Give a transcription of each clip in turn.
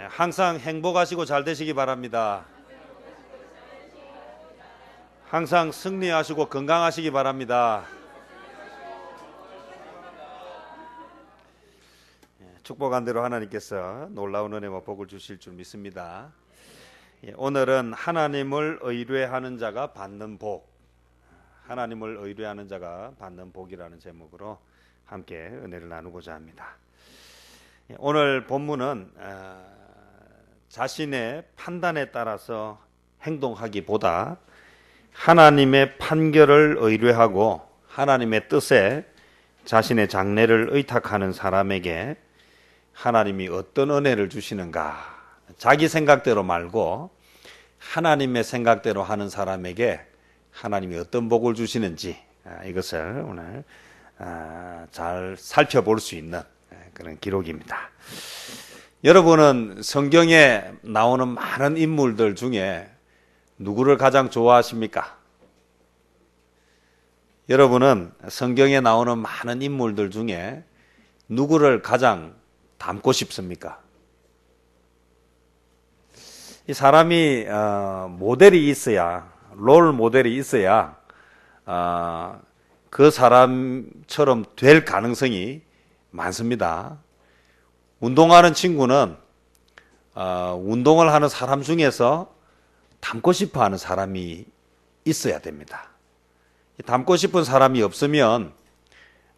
항상 행복하시고 잘 되시기 바랍니다. 항상 승리하시고 건강하시기 바랍니다. 축복한 대로 하나님께서 놀라운 은혜와 복을 주실 줄 믿습니다. 오늘은 하나님을 의뢰하는 자가 받는 복, 하나님을 의뢰하는 자가 받는 복이라는 제목으로 함께 은혜를 나누고자 합니다. 오늘 본문은 자신의 판단에 따라서 행동하기보다 하나님의 판결을 의뢰하고 하나님의 뜻에 자신의 장래를 의탁하는 사람에게 하나님이 어떤 은혜를 주시는가, 자기 생각대로 말고 하나님의 생각대로 하는 사람에게 하나님이 어떤 복을 주시는지 이것을 오늘 잘 살펴볼 수 있는 그런 기록입니다. 여러분은 성경에 나오는 많은 인물들 중에 누구를 가장 좋아하십니까? 여러분은 성경에 나오는 많은 인물들 중에 누구를 가장 닮고 싶습니까? 이 사람이 모델이 있어야, 롤 모델이 있어야 그 사람처럼 될 가능성이 많습니다. 운동하는 친구는 운동을 하는 사람 중에서 닮고 싶어 하는 사람이 있어야 됩니다. 닮고 싶은 사람이 없으면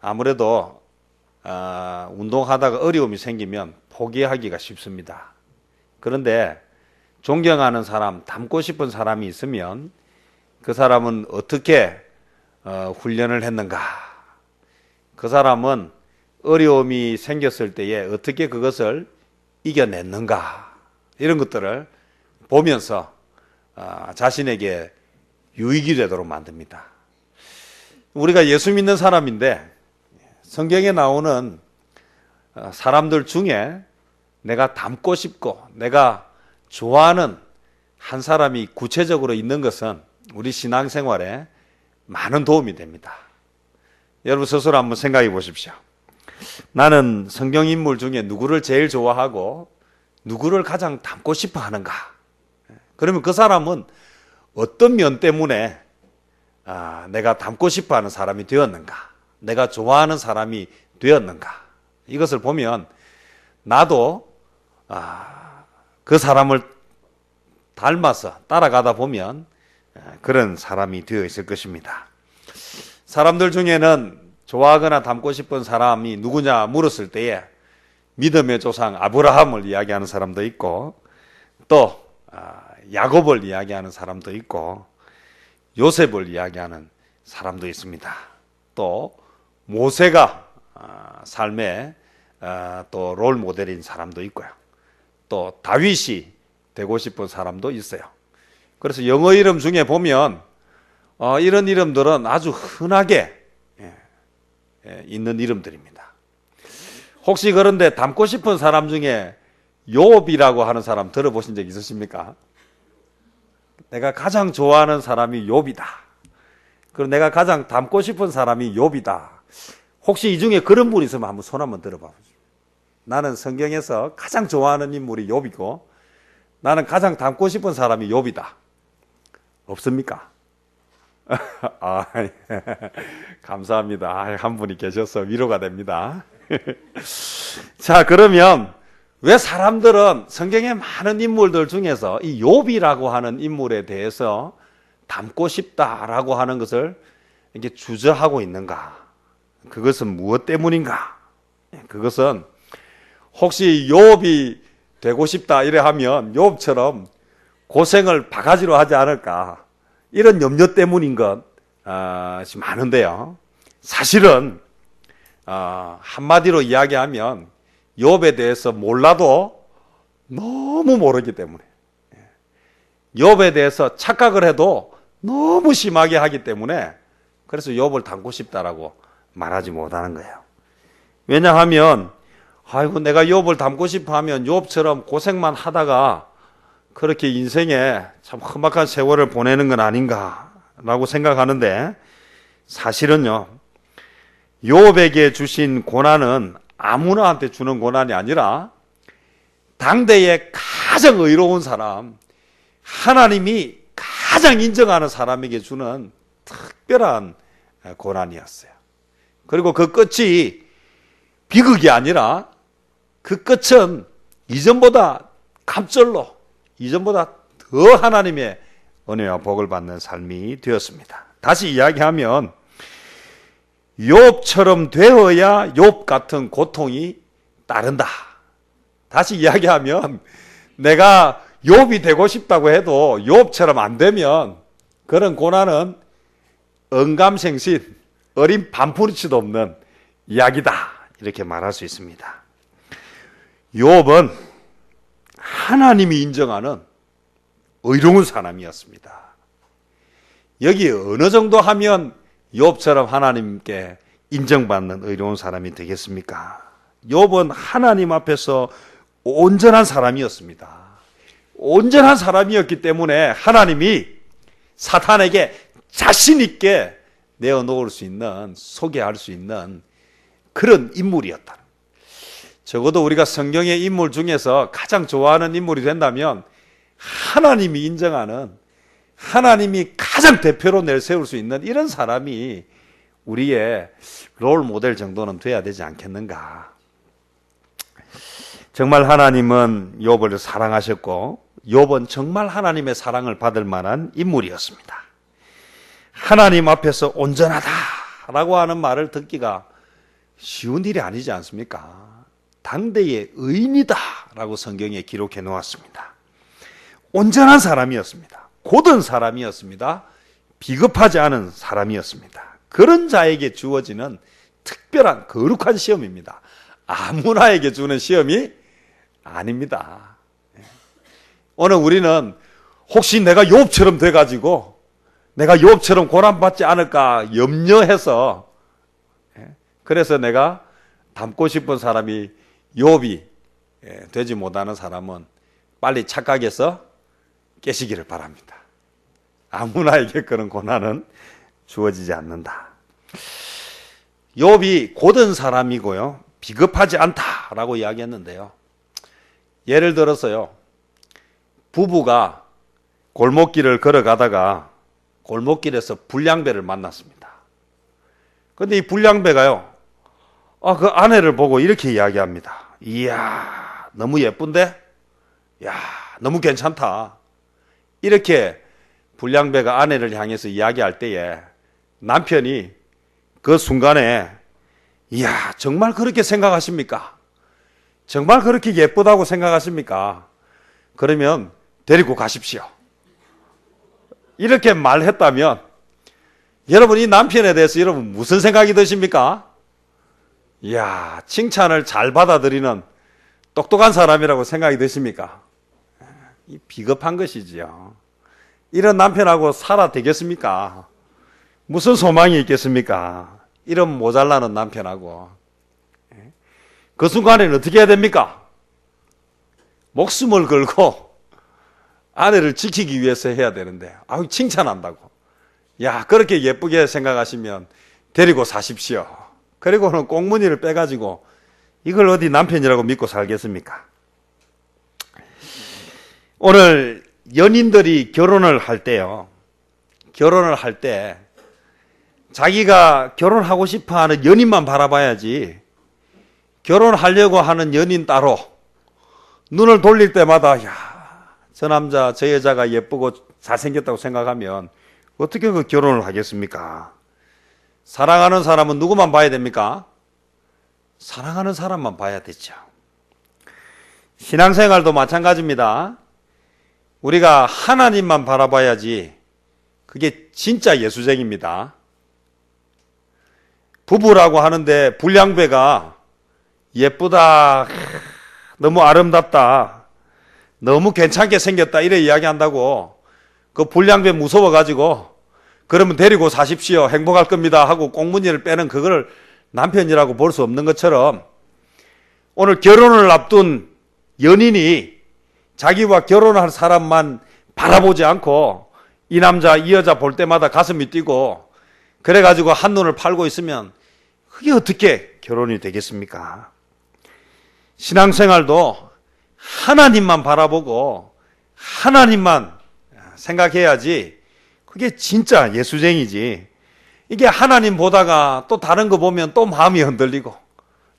아무래도 운동하다가 어려움이 생기면 포기하기가 쉽습니다. 그런데 존경하는 사람, 닮고 싶은 사람이 있으면 그 사람은 어떻게 훈련을 했는가, 그 사람은 어려움이 생겼을 때에 어떻게 그것을 이겨냈는가, 이런 것들을 보면서 자신에게 유익이 되도록 만듭니다. 우리가 예수 믿는 사람인데 성경에 나오는 사람들 중에 내가 닮고 싶고 내가 좋아하는 한 사람이 구체적으로 있는 것은 우리 신앙생활에 많은 도움이 됩니다. 여러분 스스로 한번 생각해 보십시오. 나는 성경 인물 중에 누구를 제일 좋아하고 누구를 가장 닮고 싶어 하는가? 그러면 그 사람은 어떤 면 때문에 내가 닮고 싶어 하는 사람이 되었는가? 내가 좋아하는 사람이 되었는가? 이것을 보면 나도 그 사람을 닮아서 따라가다 보면 그런 사람이 되어 있을 것입니다. 사람들 중에는 좋아하거나 닮고 싶은 사람이 누구냐 물었을 때에 믿음의 조상 아브라함을 이야기하는 사람도 있고, 또 야곱을 이야기하는 사람도 있고, 요셉을 이야기하는 사람도 있습니다. 또 모세가 삶의 또 롤 모델인 사람도 있고요. 또 다윗이 되고 싶은 사람도 있어요. 그래서 영어 이름 중에 보면 이런 이름들은 아주 흔하게 있는 이름들입니다. 혹시 그런데 닮고 싶은 사람 중에 욥이라고 하는 사람 들어보신 적 있으십니까? 내가 가장 좋아하는 사람이 욥이다. 그리고 내가 가장 닮고 싶은 사람이 욥이다. 혹시 이 중에 그런 분 있으면 한번 손 한번 들어봐 보십시오. 나는 성경에서 가장 좋아하는 인물이 욥이고 나는 가장 닮고 싶은 사람이 욥이다. 없습니까? 감사합니다. 한 분이 계셔서 위로가 됩니다. 자, 그러면 왜 사람들은 성경의 많은 인물들 중에서 이 욥이라고 하는 인물에 대해서 닮고 싶다라고 하는 것을 이렇게 주저하고 있는가? 그것은 무엇 때문인가? 그것은 혹시 욥이 되고 싶다 이래 하면 욥처럼 고생을 바가지로 하지 않을까? 이런 염려 때문인 것이 많은데요. 사실은 한마디로 이야기하면 욥에 대해서 몰라도 너무 모르기 때문에, 욥에 대해서 착각을 해도 너무 심하게 하기 때문에 그래서 욥을 닮고 싶다라고 말하지 못하는 거예요. 왜냐하면 아이고 내가 욥을 닮고 싶어 하면 욥처럼 고생만 하다가 그렇게 인생에 참 험악한 세월을 보내는 건 아닌가라고 생각하는데, 사실은요, 욥에게 주신 고난은 아무나한테 주는 고난이 아니라 당대의 가장 의로운 사람, 하나님이 가장 인정하는 사람에게 주는 특별한 고난이었어요. 그리고 그 끝이 비극이 아니라 그 끝은 이전보다 갑절로, 이전보다 더 하나님의 은혜와 복을 받는 삶이 되었습니다. 다시 이야기하면 욥처럼 되어야 욥 같은 고통이 따른다. 다시 이야기하면 내가 욥이 되고 싶다고 해도 욥처럼 안 되면 그런 고난은 언감생신, 어린 반푸르치도 없는 이야기다. 이렇게 말할 수 있습니다. 욥은 하나님이 인정하는 의로운 사람이었습니다. 여기 어느 정도 하면 욥처럼 하나님께 인정받는 의로운 사람이 되겠습니까? 욥은 하나님 앞에서 온전한 사람이었습니다. 온전한 사람이었기 때문에 하나님이 사탄에게 자신 있게 내어놓을 수 있는, 소개할 수 있는 그런 인물이었다. 적어도 우리가 성경의 인물 중에서 가장 좋아하는 인물이 된다면 하나님이 인정하는, 하나님이 가장 대표로 내세울 수 있는 이런 사람이 우리의 롤 모델 정도는 돼야 되지 않겠는가. 정말 하나님은 욥을 사랑하셨고 욥은 정말 하나님의 사랑을 받을 만한 인물이었습니다. 하나님 앞에서 온전하다라고 하는 말을 듣기가 쉬운 일이 아니지 않습니까? 당대의 의인이다라고 성경에 기록해 놓았습니다. 온전한 사람이었습니다. 고든 사람이었습니다. 비겁하지 않은 사람이었습니다. 그런 자에게 주어지는 특별한 거룩한 시험입니다. 아무나에게 주는 시험이 아닙니다. 오늘 우리는 혹시 내가 욥처럼 돼가지고 내가 욥처럼 고난받지 않을까 염려해서, 그래서 내가 닮고 싶은 사람이 욥이 되지 못하는 사람은 빨리 착각해서 깨시기를 바랍니다. 아무나에게 그런 고난은 주어지지 않는다. 욥이 고든 사람이고요, 비겁하지 않다라고 이야기했는데요. 예를 들어서요, 부부가 골목길을 걸어가다가 골목길에서 불량배를 만났습니다. 그런데 이 불량배가요, 그 아내를 보고 이렇게 이야기합니다. 이야, 너무 예쁜데? 야, 너무 괜찮다. 이렇게 불량배가 아내를 향해서 이야기할 때에 남편이 그 순간에, 이야, 정말 그렇게 생각하십니까? 정말 그렇게 예쁘다고 생각하십니까? 그러면 데리고 가십시오. 이렇게 말했다면 여러분, 이 남편에 대해서 여러분 무슨 생각이 드십니까? 이야, 칭찬을 잘 받아들이는 똑똑한 사람이라고 생각이 드십니까? 이 비겁한 것이지요. 이런 남편하고 살아 되겠습니까? 무슨 소망이 있겠습니까? 이런 모자라는 남편하고. 그 순간에는 어떻게 해야 됩니까? 목숨을 걸고 아내를 지키기 위해서 해야 되는데, 칭찬한다고. 야, 그렇게 예쁘게 생각하시면 데리고 사십시오. 그리고는 꽁무니를 빼가지고 이걸 어디 남편이라고 믿고 살겠습니까? 오늘 연인들이 결혼을 할 때요, 결혼을 할 때 자기가 결혼하고 싶어 하는 연인만 바라봐야지, 결혼하려고 하는 연인 따로 눈을 돌릴 때마다 야, 저 남자, 저 여자가 예쁘고 잘생겼다고 생각하면 어떻게 그 결혼을 하겠습니까? 사랑하는 사람은 누구만 봐야 됩니까? 사랑하는 사람만 봐야 되죠. 신앙생활도 마찬가지입니다. 우리가 하나님만 바라봐야지 그게 진짜 예수쟁입니다. 부부라고 하는데 불량배가 예쁘다, 너무 아름답다, 너무 괜찮게 생겼다 이래 이야기한다고 그 불량배 무서워가지고 그러면 데리고 사십시오, 행복할 겁니다 하고 꽁무니를 빼는 그걸 남편이라고 볼 수 없는 것처럼, 오늘 결혼을 앞둔 연인이 자기와 결혼할 사람만 바라보지 않고 이 남자 이 여자 볼 때마다 가슴이 뛰고 그래가지고 한눈을 팔고 있으면 그게 어떻게 결혼이 되겠습니까? 신앙생활도 하나님만 바라보고 하나님만 생각해야지 그게 진짜 예수쟁이지. 이게 하나님 보다가 또 다른 거 보면 또 마음이 흔들리고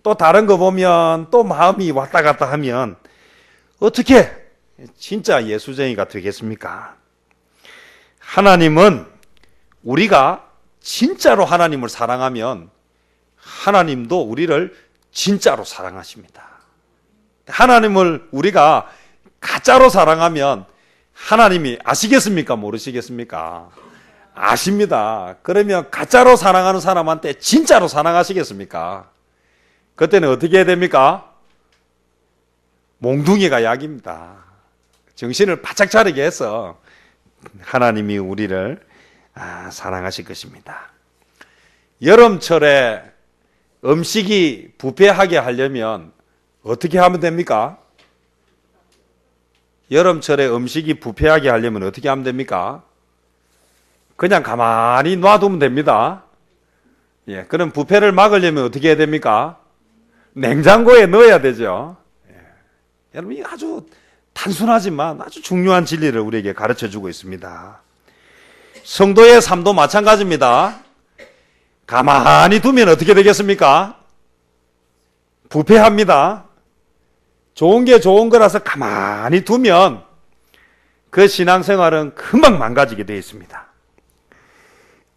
또 다른 거 보면 또 마음이 왔다 갔다 하면 어떻게 진짜 예수쟁이가 되겠습니까? 하나님은 우리가 진짜로 하나님을 사랑하면 하나님도 우리를 진짜로 사랑하십니다. 하나님을 우리가 가짜로 사랑하면 하나님이 아시겠습니까? 모르시겠습니까? 아십니다. 그러면 가짜로 사랑하는 사람한테 진짜로 사랑하시겠습니까? 그때는 어떻게 해야 됩니까? 몽둥이가 약입니다. 정신을 바짝 차리게 해서 하나님이 우리를 사랑하실 것입니다. 여름철에 음식이 부패하게 하려면 어떻게 하면 됩니까? 여름철에 음식이 부패하게 하려면 어떻게 하면 됩니까? 그냥 가만히 놔두면 됩니다. 예, 그럼 부패를 막으려면 어떻게 해야 됩니까? 냉장고에 넣어야 되죠. 예. 여러분, 아주 단순하지만 아주 중요한 진리를 우리에게 가르쳐 주고 있습니다. 성도의 삶도 마찬가지입니다. 가만히 두면 어떻게 되겠습니까? 부패합니다. 좋은 게 좋은 거라서 가만히 두면 그 신앙생활은 금방 망가지게 되어 있습니다.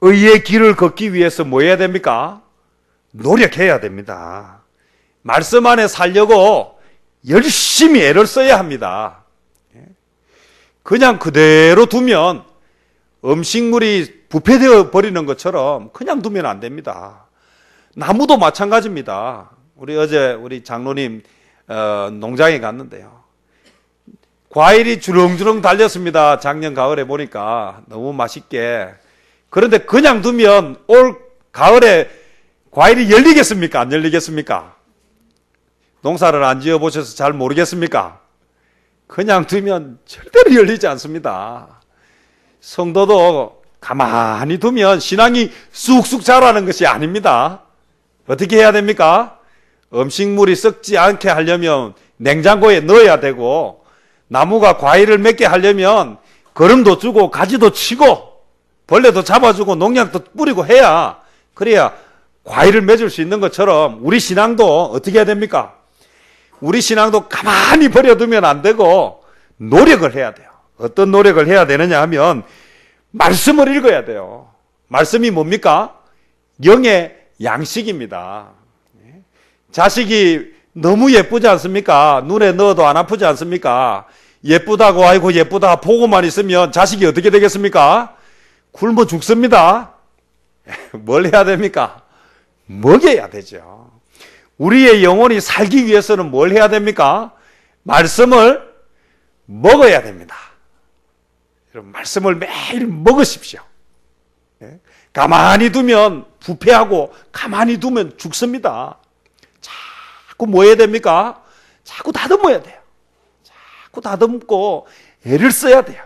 의의 길을 걷기 위해서 뭐 해야 됩니까? 노력해야 됩니다. 말씀 안에 살려고 열심히 애를 써야 합니다. 그냥 그대로 두면 음식물이 부패되어 버리는 것처럼 그냥 두면 안 됩니다. 나무도 마찬가지입니다. 우리 장로님 농장에 갔는데요. 과일이 주렁주렁 달렸습니다. 작년 가을에 보니까 너무 맛있게. 그런데 그냥 두면 올 가을에 과일이 열리겠습니까? 안 열리겠습니까? 농사를 안 지어보셔서 잘 모르겠습니까? 그냥 두면 절대로 열리지 않습니다. 성도도 가만히 두면 신앙이 쑥쑥 자라는 것이 아닙니다. 어떻게 해야 됩니까? 음식물이 썩지 않게 하려면 냉장고에 넣어야 되고, 나무가 과일을 맺게 하려면 거름도 주고 가지도 치고 벌레도 잡아주고 농약도 뿌리고 해야, 그래야 과일을 맺을 수 있는 것처럼 우리 신앙도 어떻게 해야 됩니까? 우리 신앙도 가만히 버려두면 안 되고 노력을 해야 돼요. 어떤 노력을 해야 되느냐 하면 말씀을 읽어야 돼요. 말씀이 뭡니까? 영의 양식입니다. 자식이 너무 예쁘지 않습니까? 눈에 넣어도 안 아프지 않습니까? 예쁘다고 아이고 예쁘다 보고만 있으면 자식이 어떻게 되겠습니까? 굶어 죽습니다. 뭘 해야 됩니까? 먹여야 되죠. 우리의 영혼이 살기 위해서는 뭘 해야 됩니까? 말씀을 먹어야 됩니다. 여러분, 말씀을 매일 먹으십시오. 가만히 두면 부패하고 가만히 두면 죽습니다. 자꾸 뭐 해야 됩니까? 자꾸 다듬어야 돼요. 자꾸 다듬고 애를 써야 돼요.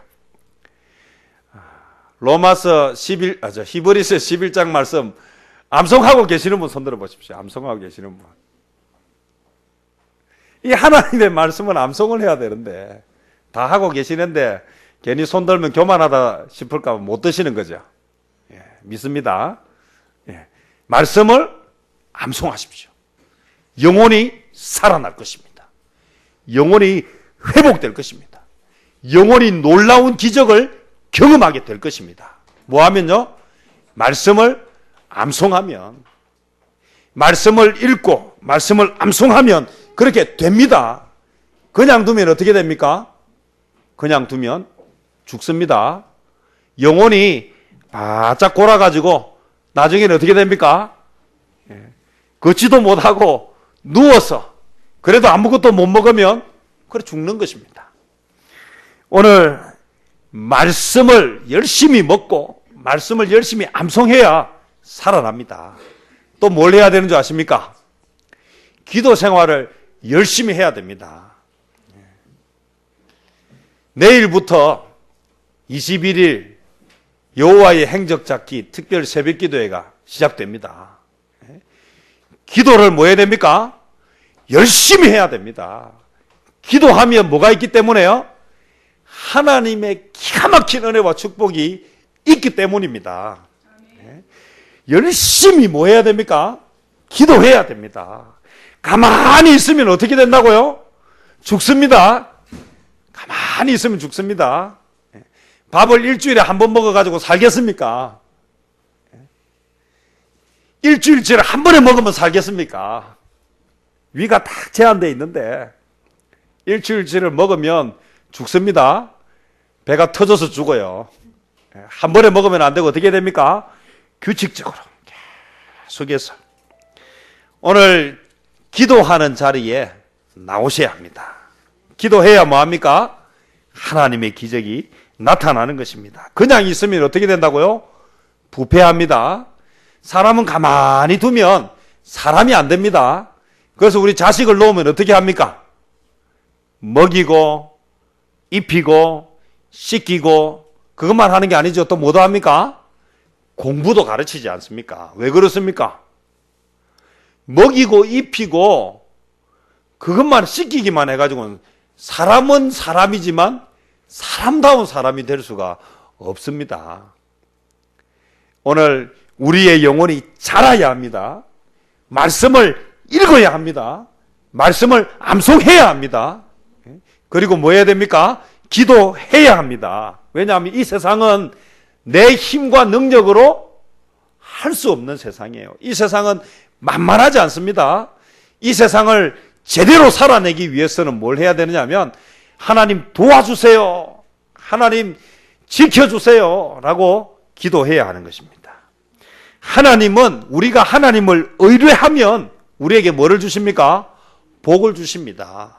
히브리서 11장 말씀 암송하고 계시는 분 손들어 보십시오. 암송하고 계시는 분. 이 하나님의 말씀은 암송을 해야 되는데 다 하고 계시는데 괜히 손 들면 교만하다 싶을까 봐 못 드시는 거죠. 예, 믿습니다. 예, 말씀을 암송하십시오. 영혼이 살아날 것입니다. 영혼이 회복될 것입니다. 영혼이 놀라운 기적을 경험하게 될 것입니다. 뭐 하면요? 말씀을 암송하면, 말씀을 읽고 말씀을 암송하면 그렇게 됩니다. 그냥 두면 어떻게 됩니까? 그냥 두면 죽습니다. 영혼이 바짝 골아가지고 나중에는 어떻게 됩니까? 걷지도 못하고 누워서 그래도 아무것도 못 먹으면 그래 죽는 것입니다. 오늘 말씀을 열심히 먹고 말씀을 열심히 암송해야 살아납니다. 또 뭘 해야 되는 줄 아십니까? 기도 생활을 열심히 해야 됩니다. 내일부터 21일 여호와의 행적잡기 특별 새벽기도회가 시작됩니다. 기도를 뭐 해야 됩니까? 열심히 해야 됩니다. 기도하면 뭐가 있기 때문에요? 하나님의 기가 막힌 은혜와 축복이 있기 때문입니다. 열심히 뭐 해야 됩니까? 기도해야 됩니다. 가만히 있으면 어떻게 된다고요? 죽습니다. 가만히 있으면 죽습니다. 밥을 일주일에 한 번 먹어가지고 살겠습니까? 일주일치를 한 번에 먹으면 살겠습니까? 위가 딱 제한되어 있는데 일주일치를 먹으면 죽습니다. 배가 터져서 죽어요. 한 번에 먹으면 안 되고 어떻게 됩니까? 규칙적으로 계속해서 오늘 기도하는 자리에 나오셔야 합니다. 기도해야 뭐합니까? 하나님의 기적이 나타나는 것입니다. 그냥 있으면 어떻게 된다고요? 부패합니다. 사람은 가만히 두면 사람이 안 됩니다. 그래서 우리 자식을 놓으면 어떻게 합니까? 먹이고 입히고 씻기고 그것만 하는 게 아니죠. 또 뭐도 합니까? 공부도 가르치지 않습니까? 왜 그렇습니까? 먹이고 입히고 그것만 씻기기만 해가지고는 사람은 사람이지만 사람다운 사람이 될 수가 없습니다. 오늘 우리의 영혼이 자라야 합니다. 말씀을 읽어야 합니다. 말씀을 암송해야 합니다. 그리고 뭐 해야 됩니까? 기도해야 합니다. 왜냐하면 이 세상은 내 힘과 능력으로 할 수 없는 세상이에요. 이 세상은 만만하지 않습니다. 이 세상을 제대로 살아내기 위해서는 뭘 해야 되느냐면 하나님 도와주세요. 하나님 지켜주세요. 라고 기도해야 하는 것입니다. 하나님은 우리가 하나님을 의뢰하면 우리에게 뭐를 주십니까? 복을 주십니다.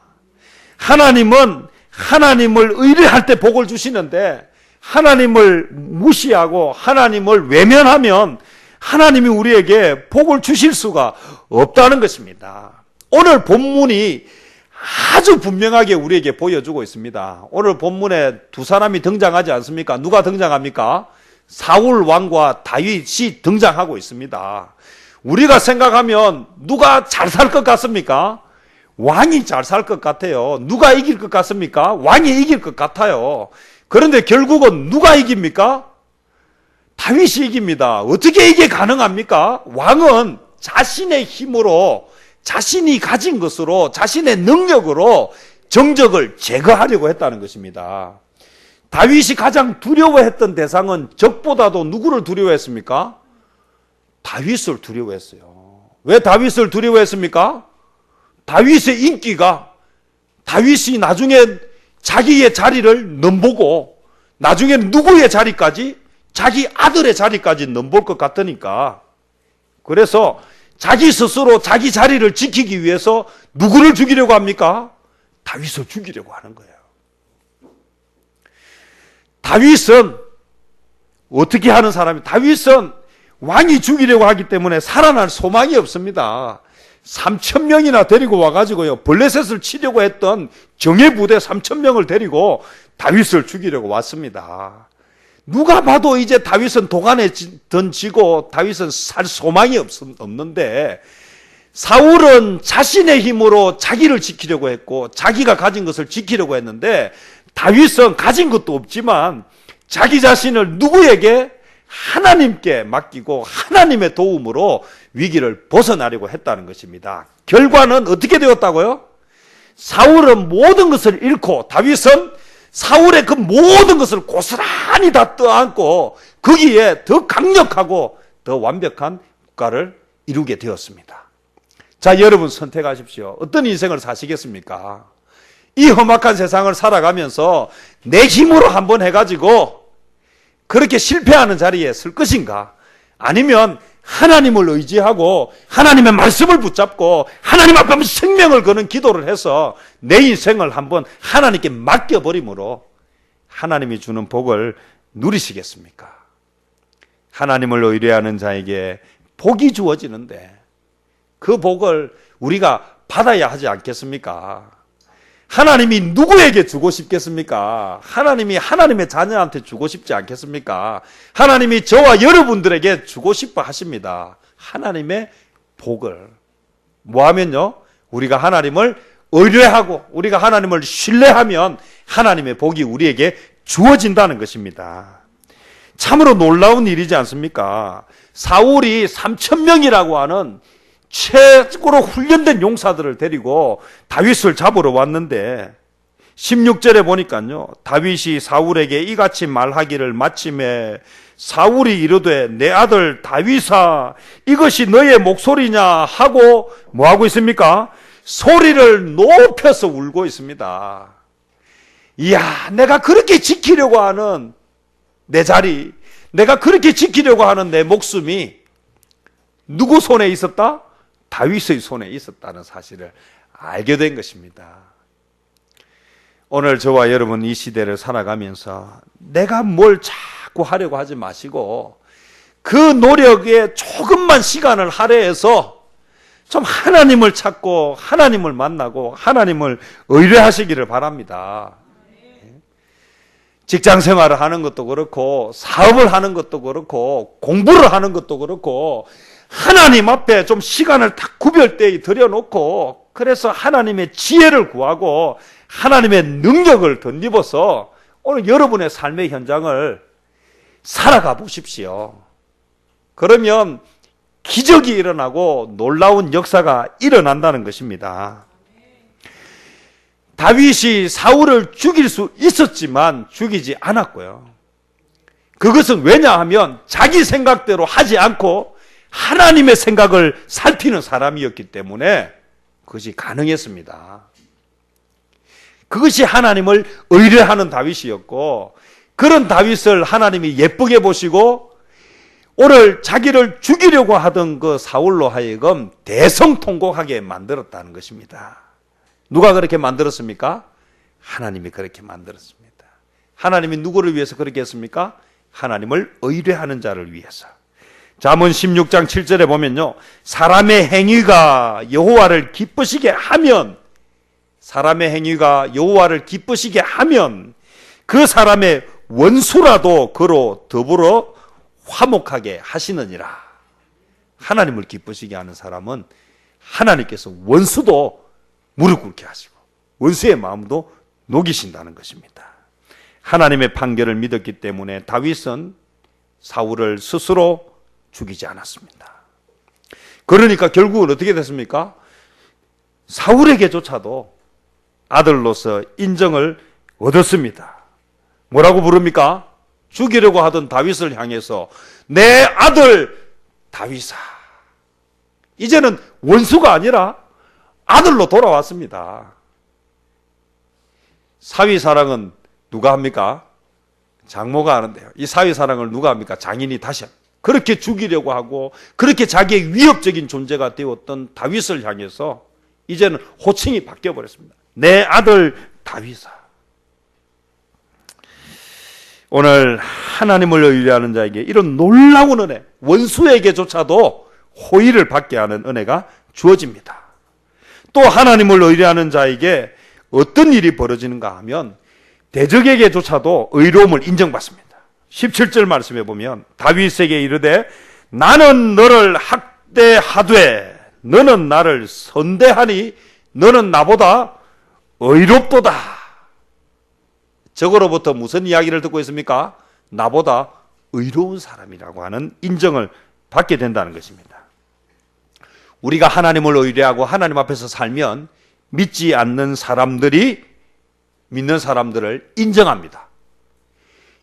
하나님은 하나님을 의뢰할 때 복을 주시는데 하나님을 무시하고 하나님을 외면하면 하나님이 우리에게 복을 주실 수가 없다는 것입니다. 오늘 본문이 아주 분명하게 우리에게 보여주고 있습니다. 오늘 본문에 두 사람이 등장하지 않습니까? 누가 등장합니까? 사울 왕과 다윗이 등장하고 있습니다. 우리가 생각하면 누가 잘 살 것 같습니까? 왕이 잘 살 것 같아요. 누가 이길 것 같습니까? 왕이 이길 것 같아요. 그런데 결국은 누가 이깁니까? 다윗이 이깁니다. 어떻게 이게 가능합니까? 왕은 자신의 힘으로 자신이 가진 것으로 자신의 능력으로 정적을 제거하려고 했다는 것입니다. 다윗이 가장 두려워했던 대상은 적보다도 누구를 두려워했습니까? 다윗을 두려워했어요. 왜 다윗을 두려워했습니까? 다윗의 인기가 다윗이 나중에 자기의 자리를 넘보고 나중에 누구의 자리까지? 자기 아들의 자리까지 넘볼 것 같으니까. 그래서 자기 스스로 자기 자리를 지키기 위해서 누구를 죽이려고 합니까? 다윗을 죽이려고 하는 거예요. 다윗은 어떻게 하는 사람이? 다윗은 왕이 죽이려고 하기 때문에 살아날 소망이 없습니다. 3,000명이나 데리고 와가지고요, 블레셋을 치려고 했던 정예부대 3,000명을 데리고 다윗을 죽이려고 왔습니다. 누가 봐도 이제 다윗은 도간에 던지고 다윗은 살 소망이 없는데 사울은 자신의 힘으로 자기를 지키려고 했고 자기가 가진 것을 지키려고 했는데 다윗은 가진 것도 없지만 자기 자신을 누구에게? 하나님께 맡기고 하나님의 도움으로 위기를 벗어나려고 했다는 것입니다. 결과는 어떻게 되었다고요? 사울은 모든 것을 잃고 다윗은 사울의 그 모든 것을 고스란히 다 떠안고 거기에 더 강력하고 더 완벽한 국가를 이루게 되었습니다. 자, 여러분 선택하십시오. 어떤 인생을 사시겠습니까? 이 험악한 세상을 살아가면서 내 힘으로 한번 해가지고 그렇게 실패하는 자리에 설 것인가? 아니면 하나님을 의지하고 하나님의 말씀을 붙잡고 하나님 앞에 생명을 거는 기도를 해서 내 인생을 한번 하나님께 맡겨버림으로 하나님이 주는 복을 누리시겠습니까? 하나님을 의뢰하는 자에게 복이 주어지는데 그 복을 우리가 받아야 하지 않겠습니까? 하나님이 누구에게 주고 싶겠습니까? 하나님이 하나님의 자녀한테 주고 싶지 않겠습니까? 하나님이 저와 여러분들에게 주고 싶어 하십니다. 하나님의 복을. 뭐 하면요? 우리가 하나님을 의뢰하고 우리가 하나님을 신뢰하면 하나님의 복이 우리에게 주어진다는 것입니다. 참으로 놀라운 일이지 않습니까? 사울이 3,000명이라고 하는 최고로 훈련된 용사들을 데리고 다윗을 잡으러 왔는데 16절에 보니까요, 다윗이 사울에게 이같이 말하기를 마침에 사울이 이르되 내 아들 다윗아 이것이 너의 목소리냐 하고 뭐하고 있습니까? 소리를 높여서 울고 있습니다. 이야, 내가 그렇게 지키려고 하는 내 자리, 내가 그렇게 지키려고 하는 내 목숨이 누구 손에 있었다? 다윗의 손에 있었다는 사실을 알게 된 것입니다. 오늘 저와 여러분 이 시대를 살아가면서 내가 뭘 자꾸 하려고 하지 마시고 그 노력에 조금만 시간을 할애해서 좀 하나님을 찾고 하나님을 만나고 하나님을 의뢰하시기를 바랍니다. 직장 생활을 하는 것도 그렇고 사업을 하는 것도 그렇고 공부를 하는 것도 그렇고 하나님 앞에 좀 시간을 딱 구별되이 들여놓고 그래서 하나님의 지혜를 구하고 하나님의 능력을 덧입어서 오늘 여러분의 삶의 현장을 살아가 보십시오. 그러면 기적이 일어나고 놀라운 역사가 일어난다는 것입니다. 다윗이 사울을 죽일 수 있었지만 죽이지 않았고요. 그것은 왜냐하면 자기 생각대로 하지 않고 하나님의 생각을 살피는 사람이었기 때문에 그것이 가능했습니다. 그것이 하나님을 의뢰하는 다윗이었고 그런 다윗을 하나님이 예쁘게 보시고 오늘 자기를 죽이려고 하던 그 사울로 하여금 대성통곡하게 만들었다는 것입니다. 누가 그렇게 만들었습니까? 하나님이 그렇게 만들었습니다. 하나님이 누구를 위해서 그렇게 했습니까? 하나님을 의뢰하는 자를 위해서. 잠언 16장 7절에 보면요, 사람의 행위가 여호와를 기쁘시게 하면, 사람의 행위가 여호와를 기쁘시게 하면 그 사람의 원수라도 그로 더불어 화목하게 하시느니라. 하나님을 기쁘시게 하는 사람은 하나님께서 원수도 무릎 꿇게 하시고 원수의 마음도 녹이신다는 것입니다. 하나님의 판결을 믿었기 때문에 다윗은 사울을 스스로 죽이지 않았습니다. 그러니까 결국은 어떻게 됐습니까? 사울에게조차도 아들로서 인정을 얻었습니다. 뭐라고 부릅니까? 죽이려고 하던 다윗을 향해서 내 아들 다윗아. 이제는 원수가 아니라 아들로 돌아왔습니다. 사위사랑은 누가 합니까? 장모가 하는데요. 이 사위사랑을 누가 합니까? 장인이 다시 합니다. 그렇게 죽이려고 하고 그렇게 자기의 위협적인 존재가 되었던 다윗을 향해서 이제는 호칭이 바뀌어버렸습니다. 내 아들 다윗아. 오늘 하나님을 의뢰하는 자에게 이런 놀라운 은혜, 원수에게조차도 호의를 받게 하는 은혜가 주어집니다. 또 하나님을 의뢰하는 자에게 어떤 일이 벌어지는가 하면 대적에게조차도 의로움을 인정받습니다. 17절 말씀해 보면 다윗에게 이르되 나는 너를 학대하되 너는 나를 선대하니 너는 나보다 의롭도다. 적으로부터 무슨 이야기를 듣고 있습니까? 나보다 의로운 사람이라고 하는 인정을 받게 된다는 것입니다. 우리가 하나님을 의뢰하고 하나님 앞에서 살면 믿지 않는 사람들이 믿는 사람들을 인정합니다.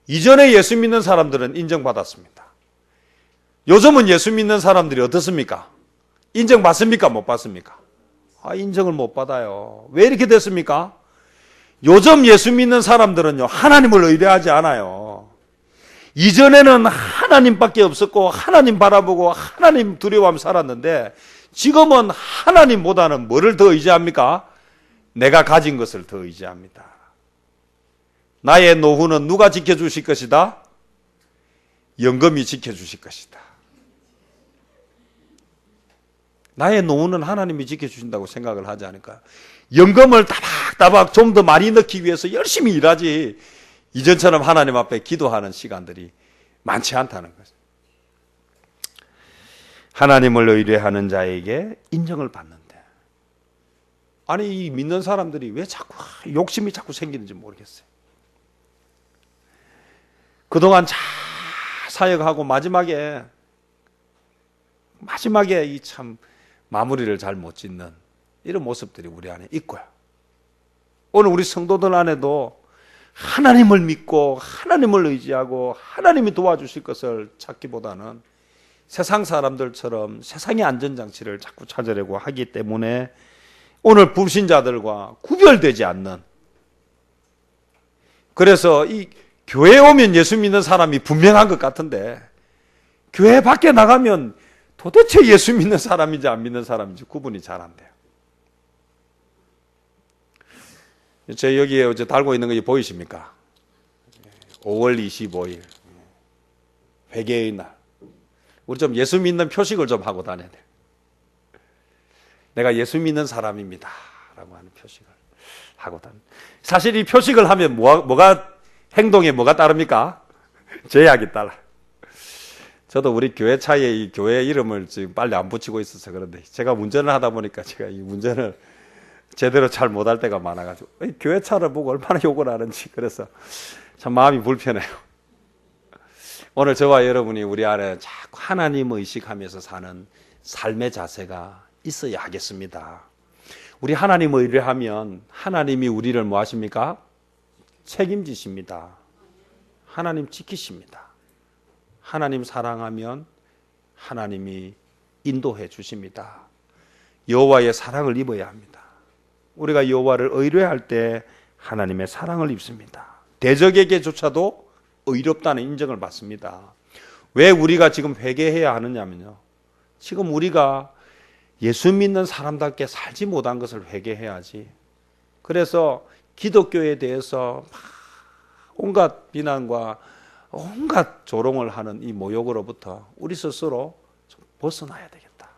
이전에 예수 믿는 사람들은 인정받았습니다. 요즘은 예수 믿는 사람들이 어떻습니까? 인정받습니까? 못 받습니까? 인정을 못 받아요. 왜 이렇게 됐습니까? 요즘 예수 믿는 사람들은요, 하나님을 의뢰하지 않아요. 이전에는 하나님밖에 없었고 하나님 바라보고 하나님 두려워하며 살았는데 지금은 하나님보다는 뭐를 더 의지합니까? 내가 가진 것을 더 의지합니다. 나의 노후는 누가 지켜주실 것이다? 영금이 지켜주실 것이다. 나의 노후는 하나님이 지켜주신다고 생각을 하지 않을까? 연금을 따박따박 좀 더 많이 넣기 위해서 열심히 일하지 이전처럼 하나님 앞에 기도하는 시간들이 많지 않다는 거죠. 하나님을 의뢰하는 자에게 인정을 받는데 아니 이 믿는 사람들이 왜 자꾸 욕심이 자꾸 생기는지 모르겠어요. 그동안 잘 사역하고 마지막에 이 참 마무리를 잘 못 짓는 이런 모습들이 우리 안에 있고요. 오늘 우리 성도들 안에도 하나님을 믿고 하나님을 의지하고 하나님이 도와주실 것을 찾기보다는 세상 사람들처럼 세상의 안전장치를 자꾸 찾으려고 하기 때문에 오늘 불신자들과 구별되지 않는, 그래서 이 교회에 오면 예수 믿는 사람이 분명한 것 같은데 교회 밖에 나가면 도대체 예수 믿는 사람인지 안 믿는 사람인지 구분이 잘 안 돼요. 제 여기에 어제 달고 있는 거 보이십니까? 5월 25일 회개의 날. 우리 좀 예수 믿는 표식을 좀 하고 다녀야 돼요. 내가 예수 믿는 사람입니다 라고 하는 표식을 하고 다녀요. 사실 이 표식을 하면 뭐가 행동에 뭐가 따릅니까? 죄악이 따라. 저도 우리 교회 차에 이 교회 이름을 지금 빨리 안 붙이고 있어서 그런데 제가 운전을 하다 보니까 제가 이 운전을 제대로 잘 못할 때가 많아가지고 교회 차를 보고 얼마나 욕을 하는지, 그래서 참 마음이 불편해요. 오늘 저와 여러분이 우리 안에 자꾸 하나님 의식하면서 사는 삶의 자세가 있어야 하겠습니다. 우리 하나님 의뢰하면 하나님이 우리를 뭐 하십니까? 책임지십니다. 하나님 지키십니다. 하나님 사랑하면 하나님이 인도해 주십니다. 여호와의 사랑을 입어야 합니다. 우리가 여호와를 의뢰할 때 하나님의 사랑을 입습니다. 대적에게조차도 의롭다는 인정을 받습니다. 왜 우리가 지금 회개해야 하느냐면요, 지금 우리가 예수 믿는 사람답게 살지 못한 것을 회개해야지. 그래서 기독교에 대해서 온갖 비난과 온갖 조롱을 하는 이 모욕으로부터 우리 스스로 좀 벗어나야 되겠다.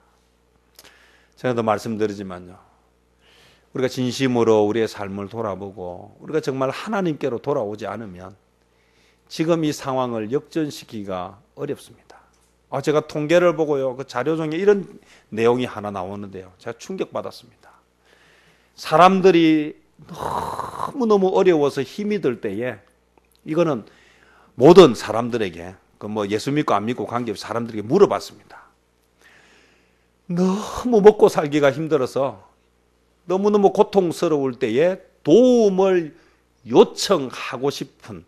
제가 더 말씀드리지만요, 우리가 진심으로 우리의 삶을 돌아보고 우리가 정말 하나님께로 돌아오지 않으면 지금 이 상황을 역전시키기가 어렵습니다. 제가 통계를 보고요, 그 자료 중에 이런 내용이 하나 나오는데요, 제가 충격받았습니다. 사람들이 너무너무 어려워서 힘이 들 때에, 이거는 모든 사람들에게, 그 뭐 예수 믿고 안 믿고 관계없이 사람들에게 물어봤습니다. 너무 먹고 살기가 힘들어서 너무너무 고통스러울 때에 도움을 요청하고 싶은,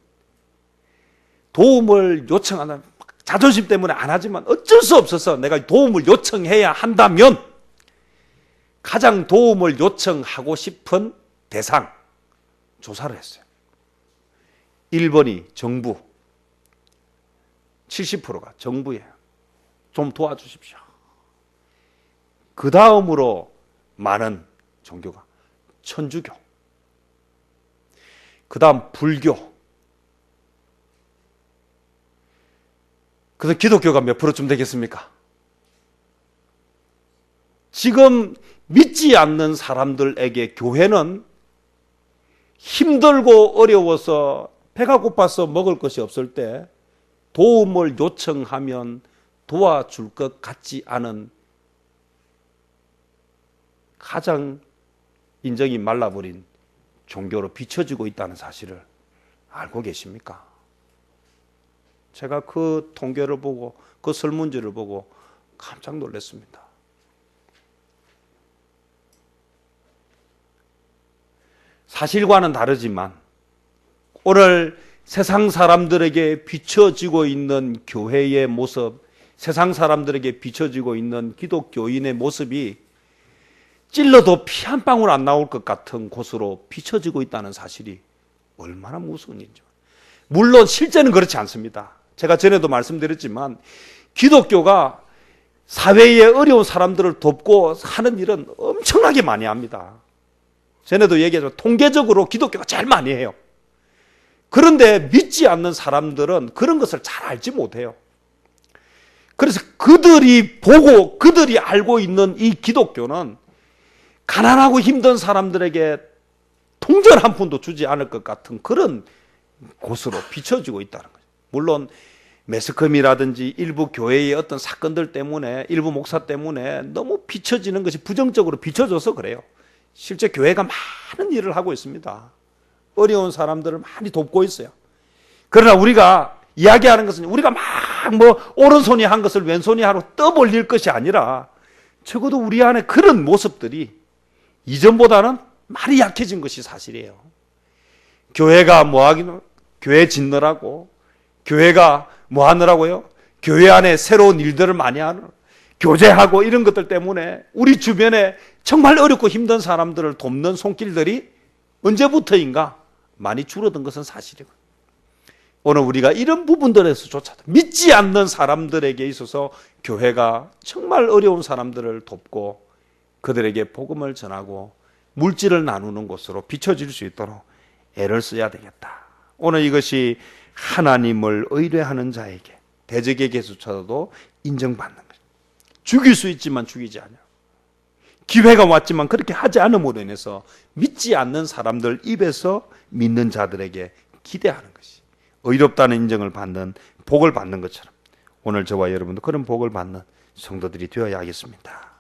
도움을 요청하는, 자존심 때문에 안 하지만 어쩔 수 없어서 내가 도움을 요청해야 한다면 가장 도움을 요청하고 싶은 대상 조사를 했어요. 1번이 정부, 70%가 정부예요. 좀 도와주십시오. 그 다음으로 많은 종교가 천주교, 그 다음 불교, 그래서 기독교가 몇 프로쯤 되겠습니까? 지금 믿지 않는 사람들에게 교회는 힘들고 어려워서 배가 고파서 먹을 것이 없을 때 도움을 요청하면 도와줄 것 같지 않은, 가장 인정이 말라버린 종교로 비춰지고 있다는 사실을 알고 계십니까? 제가 그 통계를 보고 그 설문지를 보고 깜짝 놀랐습니다. 사실과는 다르지만 오늘 세상 사람들에게 비춰지고 있는 교회의 모습, 세상 사람들에게 비춰지고 있는 기독교인의 모습이 찔러도 피 한 방울 안 나올 것 같은 곳으로 비춰지고 있다는 사실이 얼마나 무서운 일이죠. 물론 실제는 그렇지 않습니다. 제가 전에도 말씀드렸지만 기독교가 사회의 어려운 사람들을 돕고 하는 일은 엄청나게 많이 합니다. 전에도 얘기했지만 통계적으로 기독교가 제일 많이 해요. 그런데 믿지 않는 사람들은 그런 것을 잘 알지 못해요. 그래서 그들이 보고 그들이 알고 있는 이 기독교는 가난하고 힘든 사람들에게 동전 한 푼도 주지 않을 것 같은 그런 곳으로 비춰지고 있다는 거죠. 물론 매스컴이라든지 일부 교회의 어떤 사건들 때문에, 일부 목사 때문에 너무 비춰지는 것이 부정적으로 비춰져서 그래요. 실제 교회가 많은 일을 하고 있습니다. 어려운 사람들을 많이 돕고 있어요. 그러나 우리가 이야기하는 것은 우리가 막 오른손이 한 것을 왼손이 하러 떠벌릴 것이 아니라 적어도 우리 안에 그런 모습들이 이전보다는 많이 약해진 것이 사실이에요. 교회가 교회 짓느라고, 교회가 뭐 하느라고요? 교회 안에 새로운 일들을 많이 하는, 교제하고 이런 것들 때문에 우리 주변에 정말 어렵고 힘든 사람들을 돕는 손길들이 언제부터인가 많이 줄어든 것은 사실이고, 오늘 우리가 이런 부분들에서조차도 믿지 않는 사람들에게 있어서 교회가 정말 어려운 사람들을 돕고 그들에게 복음을 전하고 물질을 나누는 곳으로 비춰질 수 있도록 애를 써야 되겠다. 오늘 이것이 하나님을 의뢰하는 자에게, 대적에게조차도 인정받는 거죠. 죽일 수 있지만 죽이지 않아요. 기회가 왔지만 그렇게 하지 않음으로 인해서 믿지 않는 사람들 입에서 믿는 자들에게 기대하는 것이 의롭다는 인정을 받는, 복을 받는 것처럼 오늘 저와 여러분도 그런 복을 받는 성도들이 되어야 하겠습니다.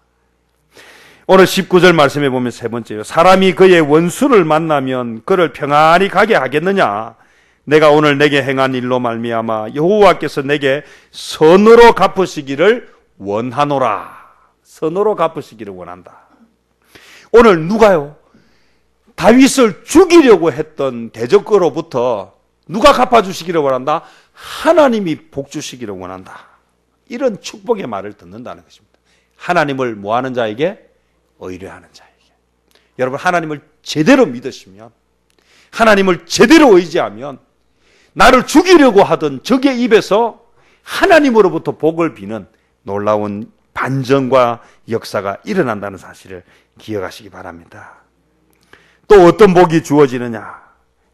오늘 19절 말씀해 보면 세 번째요. 사람이 그의 원수를 만나면 그를 평안히 가게 하겠느냐? 내가 오늘 내게 행한 일로 말미암아 여호와께서 내게 선으로 갚으시기를 원하노라. 선으로 갚으시기를 원한다. 오늘 누가요? 다윗을 죽이려고 했던 대적으로부터 누가 갚아주시기를 원한다? 하나님이 복 주시기를 원한다. 이런 축복의 말을 듣는다는 것입니다. 하나님을 뭐하는 자에게? 의뢰하는 자에게. 여러분, 하나님을 제대로 믿으시면, 하나님을 제대로 의지하면 나를 죽이려고 하던 적의 입에서 하나님으로부터 복을 비는 놀라운 반전과 역사가 일어난다는 사실을 기억하시기 바랍니다. 또 어떤 복이 주어지느냐?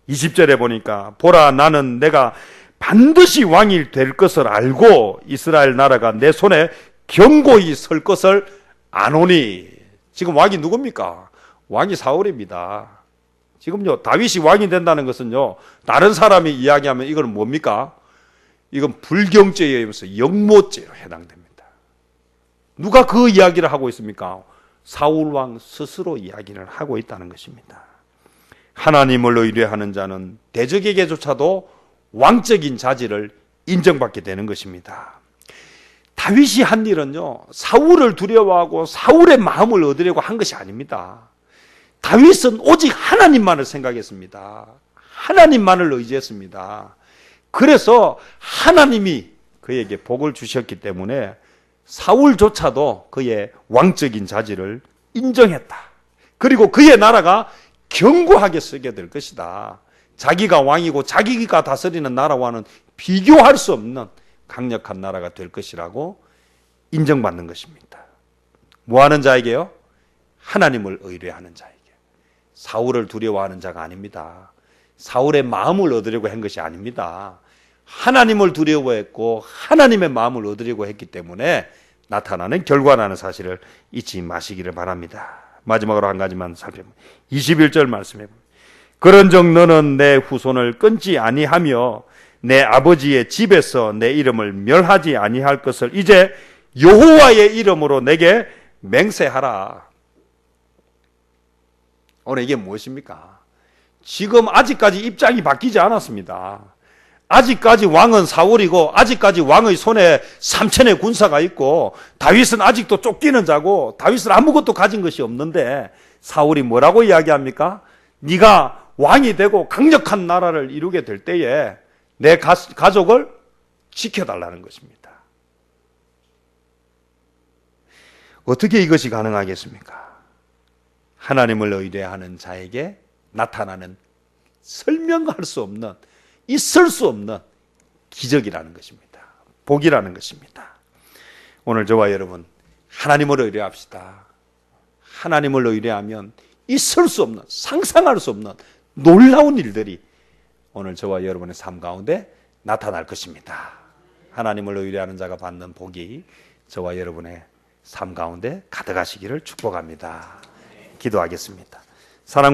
20절에 보니까 보라, 나는 내가 반드시 왕이 될 것을 알고 이스라엘 나라가 내 손에 견고히 설 것을 아노니. 지금 왕이 누굽니까? 왕이 사울입니다. 지금요, 다윗이 왕이 된다는 것은요, 다른 사람이 이야기하면 이건 뭡니까? 이건 불경죄에 의해서 영모죄로 해당됩니다. 누가 그 이야기를 하고 있습니까? 사울 왕 스스로 이야기를 하고 있다는 것입니다. 하나님을 의뢰하는 자는 대적에게조차도 왕적인 자질을 인정받게 되는 것입니다. 다윗이 한 일은요, 사울을 두려워하고 사울의 마음을 얻으려고 한 것이 아닙니다. 다윗은 오직 하나님만을 생각했습니다. 하나님만을 의지했습니다. 그래서 하나님이 그에게 복을 주셨기 때문에 사울조차도 그의 왕적인 자질을 인정했다. 그리고 그의 나라가 견고하게 서게 될 것이다. 자기가 왕이고 자기가 다스리는 나라와는 비교할 수 없는 강력한 나라가 될 것이라고 인정받는 것입니다. 뭐 하는 자에게요? 하나님을 의뢰하는 자에게. 사울을 두려워하는 자가 아닙니다. 사울의 마음을 얻으려고 한 것이 아닙니다. 하나님을 두려워했고 하나님의 마음을 얻으려고 했기 때문에 나타나는 결과라는 사실을 잊지 마시기를 바랍니다. 마지막으로 한 가지만 살펴보면 21절 말씀해 봅니다. 그런즉 너는 내 후손을 끊지 아니하며 내 아버지의 집에서 내 이름을 멸하지 아니할 것을 이제 여호와의 이름으로 내게 맹세하라. 오늘 이게 무엇입니까? 지금 아직까지 입장이 바뀌지 않았습니다. 아직까지 왕은 사울이고 아직까지 왕의 손에 3천의 군사가 있고 다윗은 아직도 쫓기는 자고 다윗은 아무것도 가진 것이 없는데 사울이 뭐라고 이야기합니까? 네가 왕이 되고 강력한 나라를 이루게 될 때에 내 가족을 지켜달라는 것입니다. 어떻게 이것이 가능하겠습니까? 하나님을 의뢰하는 자에게 나타나는 설명할 수 없는, 있을 수 없는 기적이라는 것입니다. 복이라는 것입니다. 오늘 저와 여러분 하나님을 의뢰합시다. 하나님을 의뢰하면 있을 수 없는, 상상할 수 없는 놀라운 일들이 오늘 저와 여러분의 삶 가운데 나타날 것입니다. 하나님을 의뢰하는 자가 받는 복이 저와 여러분의 삶 가운데 가득하시기를 축복합니다. 기도하겠습니다. 사랑